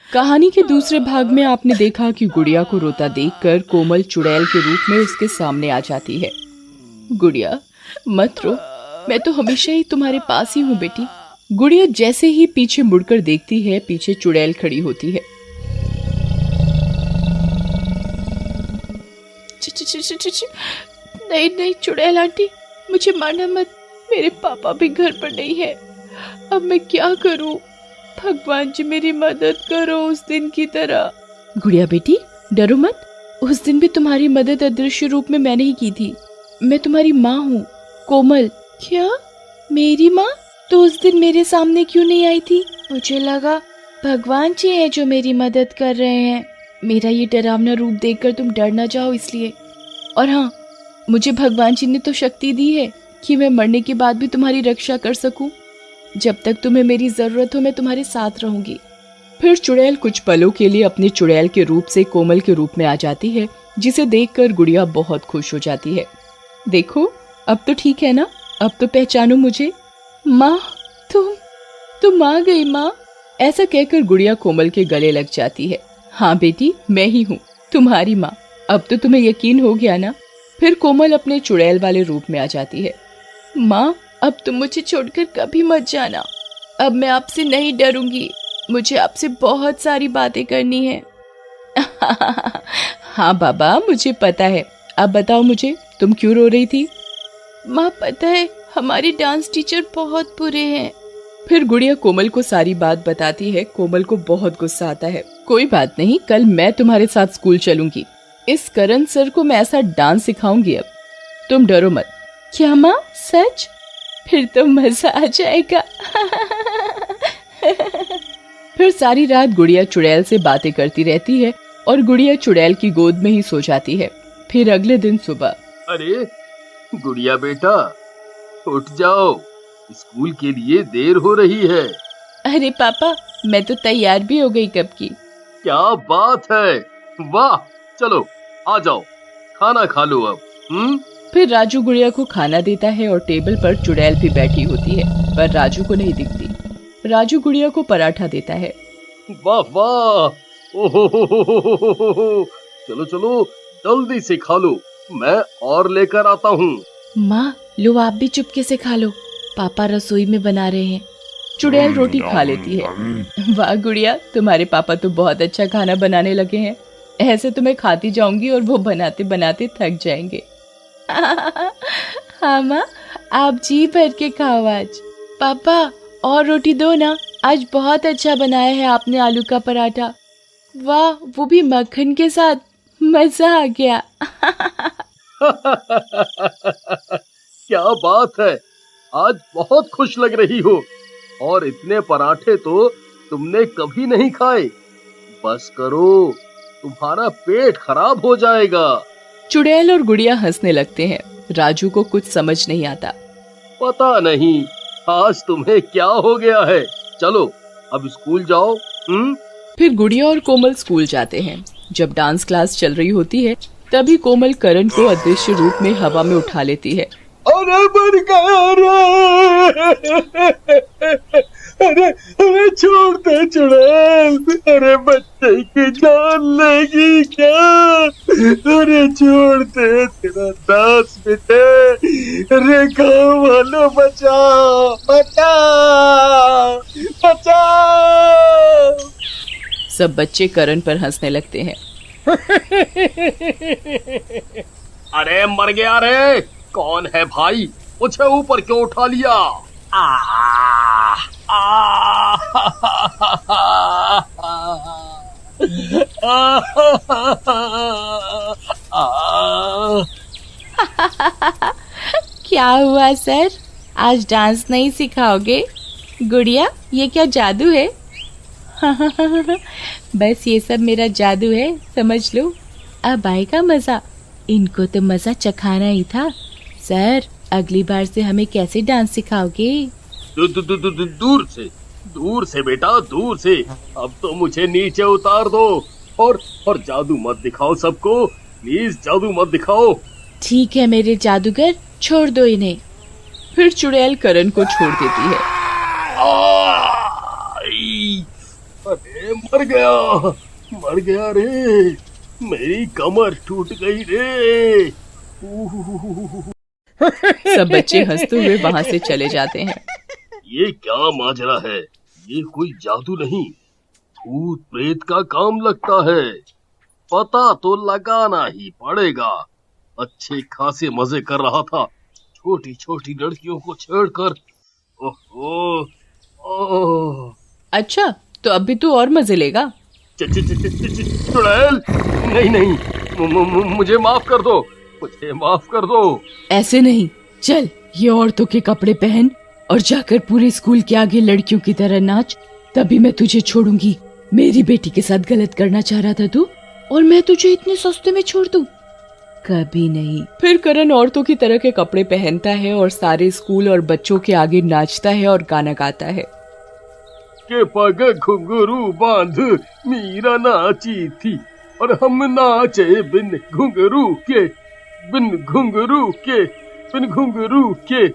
कहानी के दूसरे भाग में आपने देखा कि गुड़िया को रोता देखकर कोमल चुड़ैल के रूप में उसके सामने आ जाती है। गुड़िया मत रो, मैं तो हमेशा ही तुम्हारे पास ही हूँ बेटी। गुड़िया जैसे ही पीछे मुड़कर देखती है, पीछे चुड़ैल खड़ी होती है। नहीं नहीं चुड़ैल आंटी, मुझे मारना मत, मेरे पापा भी घर पर नहीं है। अब मैं क्या करूं? भगवान जी मेरी मदद करो उस दिन की तरह। गुड़िया बेटी डरो मत, उस दिन भी तुम्हारी मदद अदृश्य रूप में मैंने ही की थी। मैं तुम्हारी माँ हूँ, कोमल। क्या मेरी माँ? तो उस दिन मेरे सामने क्यों नहीं आई थी? मुझे लगा भगवान जी हैं जो मेरी मदद कर रहे हैं। मेरा ये डरावना रूप देखकर तुम डर ना जाओ इसलिए। और हाँ, मुझे भगवान जी ने तो शक्ति दी है कि मैं मरने के बाद भी तुम्हारी रक्षा कर सकूं। जब तक तुम्हें मेरी जरूरत हो मैं तुम्हारे साथ रहूंगी। फिर चुड़ैल कुछ पलों के लिए अपने चुड़ैल के रूप से कोमल के रूप में आ जाती है, जिसे देखकर गुड़िया बहुत खुश हो जाती है। देखो अब तो ठीक है ना, अब तो पहचानो मुझे। माँ तुम आ गई माँ। ऐसा कहकर गुड़िया कोमल के गले लग जाती है। हाँ बेटी, मैं ही हूँ तुम्हारी माँ। अब तो तुम्हें यकीन हो गया ना। फिर कोमल अपने चुड़ैल वाले रूप में आ जाती है। माँ अब तुम मुझे छोड़कर कभी मत जाना। अब मैं आपसे नहीं डरूंगी, मुझे आपसे बहुत सारी बातें करनी है। हाँ बाबा, मुझे पता है। अब बताओ मुझे, तुम क्यों रो रही थी? माँ पता है, हमारी डांस टीचर बहुत बुरे हैं। फिर गुड़िया कोमल को सारी बात बताती है। कोमल को बहुत गुस्सा आता है। कोई बात नहीं, कल मैं तुम्हारे साथ स्कूल चलूंगी। इस करण सर को मैं ऐसा डांस सिखाऊंगी। अब तुम डरो मत। क्या माँ, सच? फिर तो मजा आ जाएगा। फिर सारी रात गुड़िया चुड़ैल से बातें करती रहती है और गुड़िया चुड़ैल की गोद में ही सो जाती है। फिर अगले दिन सुबह, अरे गुड़िया बेटा, उठ जाओ, स्कूल के लिए देर हो रही है। अरे पापा, मैं तो तैयार भी हो गई कब की। क्या बात है, वाह। चलो आ जाओ, खाना खा लो अब। फिर राजू गुड़िया को खाना देता है और टेबल पर चुड़ैल भी बैठी होती है, पर राजू को नहीं दिखती। राजू गुड़िया को पराठा देता है। वाह वाह, ओहो, चलो चलो जल्दी से खा लो, मैं और लेकर आता हूँ। माँ लो, आप भी चुपके से खा लो, पापा रसोई में बना रहे हैं। चुड़ैल रोटी खा लेती है। वाह गुड़िया, तुम्हारे पापा तो बहुत अच्छा खाना बनाने लगे हैं। ऐसे तो मैं खाती जाऊंगी और वो बनाते बनाते थक जाएंगे। हाँ माँ, आप जी भर के खाओ आज। पापा और रोटी दो ना, आज बहुत अच्छा बनाया है आपने आलू का पराठा। वाह, वो भी मक्खन के साथ, मजा आ गया। क्या बात है, आज बहुत खुश लग रही हो। और इतने पराठे तो तुमने कभी नहीं खाए। बस करो, तुम्हारा पेट खराब हो जाएगा। चुड़ैल और गुड़िया हंसने लगते हैं। राजू को कुछ समझ नहीं आता। पता नहीं आज तुम्हें क्या हो गया है। चलो अब स्कूल जाओ। फिर गुड़िया और कोमल स्कूल जाते हैं। जब डांस क्लास चल रही होती है, तभी कोमल करण को अदृश्य रूप में हवा में उठा लेती है। अरे मर गया अरे छोड़ दे चुड़ैल, अरे बच्चे की जान लेगी क्या? अरे छोड़ दे, तेरा दास बेटे। अरे गाँव वालों बचाओ बचाओ बचाओ। सब बच्चे करण पर हंसने लगते हैं। अरे मर गया रे, कौन है भाई? मुझे ऊपर क्यों उठा लिया? क्या हुआ सर, आज डांस नहीं सिखाओगे? गुड़िया, ये क्या जादू है? बस ये सब मेरा जादू है, समझ लो। अब आएगा मजा। इनको तो मजा चखाना ही था। सर, अगली बार से हमें कैसे डांस सिखाओगे? दूर से बेटा, दूर से। अब तो मुझे नीचे उतार दो और जादू मत दिखाओ सबको, प्लीज जादू मत दिखाओ। ठीक है मेरे जादूगर, छोड़ दो इन्हें। फिर चुड़ैल करण को छोड़ देती है। अरे मर गया रे, मेरी कमर टूट गई रे। सब बच्चे हंसते हुए वहाँ से चले जाते हैं। ये क्या माजरा है? ये कोई जादू नहीं, भूत प्रेत का काम लगता है। पता तो लगाना ही पड़ेगा। अच्छे खासे मजे कर रहा था, छोटी छोटी लड़कियों को छेड़कर। ओहो, ओह। अच्छा, तो अब भी तू और मजे लेगा? चुड़ैल, नहीं, मुझे माफ कर दो, मुझे माफ कर दो। ऐसे नहीं, चल ये औरतों के कपड़े पहन और जाकर पूरे स्कूल के आगे लड़कियों की तरह नाच, तभी मैं तुझे छोड़ूंगी। मेरी बेटी के साथ गलत करना चाह रहा था तू, और मैं तुझे इतने सस्ते में छोड़ दूं? कभी नहीं। फिर करण औरतों की तरह के कपड़े पहनता है और सारे स्कूल और बच्चों के आगे नाचता है और गाना गाता है। के पग घुंघरू बांध मीरा नाची थी, और हम नाचे बिन घुंघरू के, बिन घुंघरू के, बिन घुंघरू के।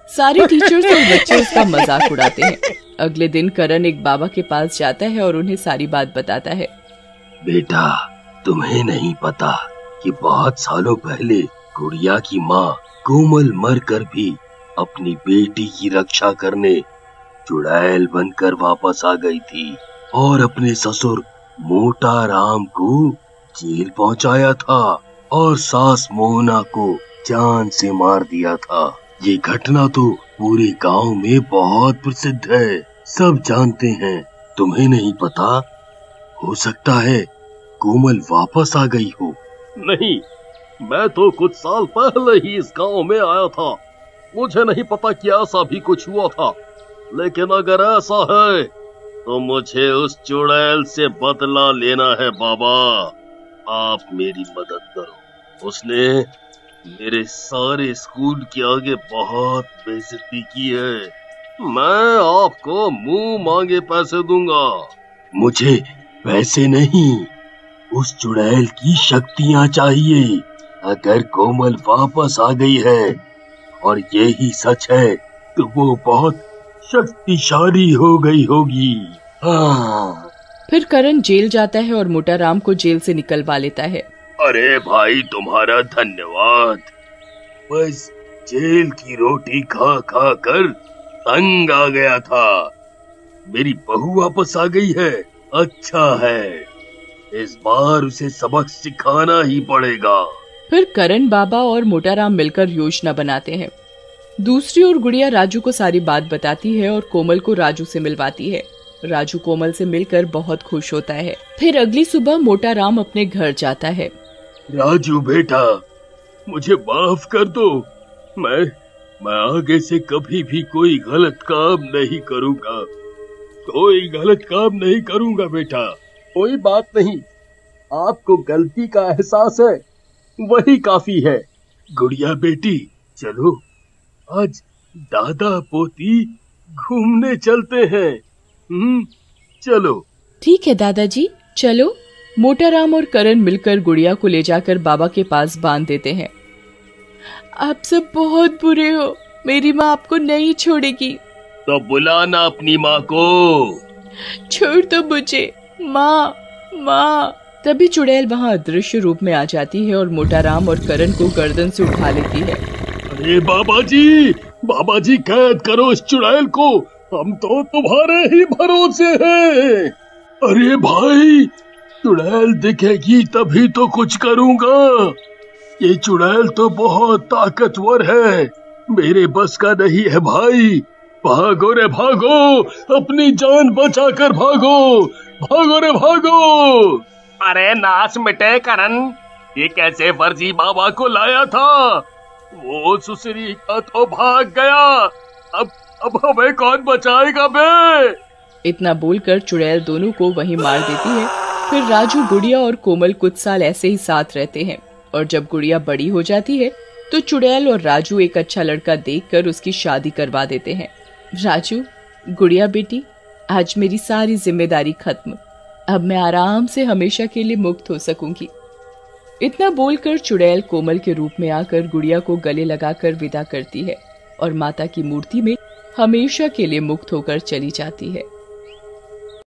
सारे टीचर्स और बच्चे उसका मजाक उड़ाते हैं। अगले दिन करण एक बाबा के पास जाता है और उन्हें सारी बात बताता है। बेटा, तुम्हें नहीं पता कि बहुत सालों पहले गुड़िया की माँ कोमल मरकर भी अपनी बेटी की रक्षा करने चुड़ैल बनकर वापस आ गई थी, और अपने ससुर मोटा राम को जेल पहुंचाया था, और सास मोहना को जान से मार दिया था। ये घटना तो पूरे गांव में बहुत प्रसिद्ध है, सब जानते हैं। तुम्हें नहीं पता? हो सकता है कोमल वापस आ गई हो। नहीं, मैं तो कुछ साल पहले ही इस गांव में आया था, मुझे नहीं पता कि ऐसा भी कुछ हुआ था। लेकिन अगर ऐसा है तो मुझे उस चुड़ैल से बदला लेना है बाबा। आप मेरी मदद करो। उसने मेरे सारे स्कूल के आगे बहुत बेइज्जती की है। मैं आपको मुंह मांगे पैसे दूंगा। मुझे पैसे नहीं, उस चुड़ैल की शक्तियाँ चाहिए। अगर कोमल वापस आ गई है और ये ही सच है तो वो बहुत शक्तिशाली हो गई होगी। हाँ। फिर करण जेल जाता है और मोटा राम को जेल से निकलवा लेता है। अरे भाई, तुम्हारा धन्यवाद। बस जेल की रोटी खा खा कर तंग आ गया था। मेरी बहू वापस आ गई है, अच्छा है। इस बार उसे सबक सिखाना ही पड़ेगा। फिर करण बाबा और मोटा राम मिलकर योजना बनाते हैं। दूसरी ओर गुड़िया राजू को सारी बात बताती है और कोमल को राजू से मिलवाती है। राजू कोमल से मिलकर बहुत खुश होता है। फिर अगली सुबह मोटा राम अपने घर जाता है। राजू बेटा, मुझे माफ कर दो। मैं आगे से कभी भी कोई गलत काम नहीं करूंगा। कोई गलत काम नहीं करूंगा बेटा। कोई बात नहीं, आपको गलती का एहसास है, वही काफी है। गुड़िया बेटी, चलो आज दादा पोती घूमने चलते हैं। चलो। ठीक है दादाजी, चलो। मोटा राम और करण मिलकर गुड़िया को ले जाकर बाबा के पास बांध देते हैं। आप सब बहुत बुरे हो, मेरी माँ आपको नहीं छोड़ेगी। तो बुलाना अपनी माँ को। छोड़ दो मुझे, माँ, माँ। तभी चुड़ैल वहाँ अदृश्य रूप में आ जाती है और मोटा राम और करण को गर्दन से उठा लेती है। अरे बाबा जी, कैद करो इस चुड़ैल को, हम तो तुम्हारे ही भरोसे हैं। अरे भाई, चुड़ैल दिखेगी तभी तो कुछ करूंगा। ये चुड़ैल तो बहुत ताकतवर है, मेरे बस का नहीं है भाई। भागो रे भागो, अपनी जान बचाकर भागो, भागो रे भागो। अरे नाच मिटे करण, ये कैसे फर्जी बाबा को लाया था? वो सुसरी का तो भाग गया, अब हमें कौन बचाएगा बे? इतना बोलकर चुड़ैल दोनों को वहीं मार देती है। फिर राजू, गुड़िया और कोमल कुछ साल ऐसे ही साथ रहते हैं, और जब गुड़िया बड़ी हो जाती है तो चुड़ैल और राजू एक अच्छा लड़का देखकर उसकी शादी करवा देते हैं। राजू, गुड़िया बेटी, आज मेरी सारी जिम्मेदारी खत्म, अब मैं आराम से हमेशा के लिए मुक्त हो सकूंगी। इतना बोलकर चुड़ैल कोमल के रूप में आकर गुड़िया को गले लगाकर विदा करती है और माता की मूर्ति में हमेशा के लिए मुक्त होकर चली जाती है।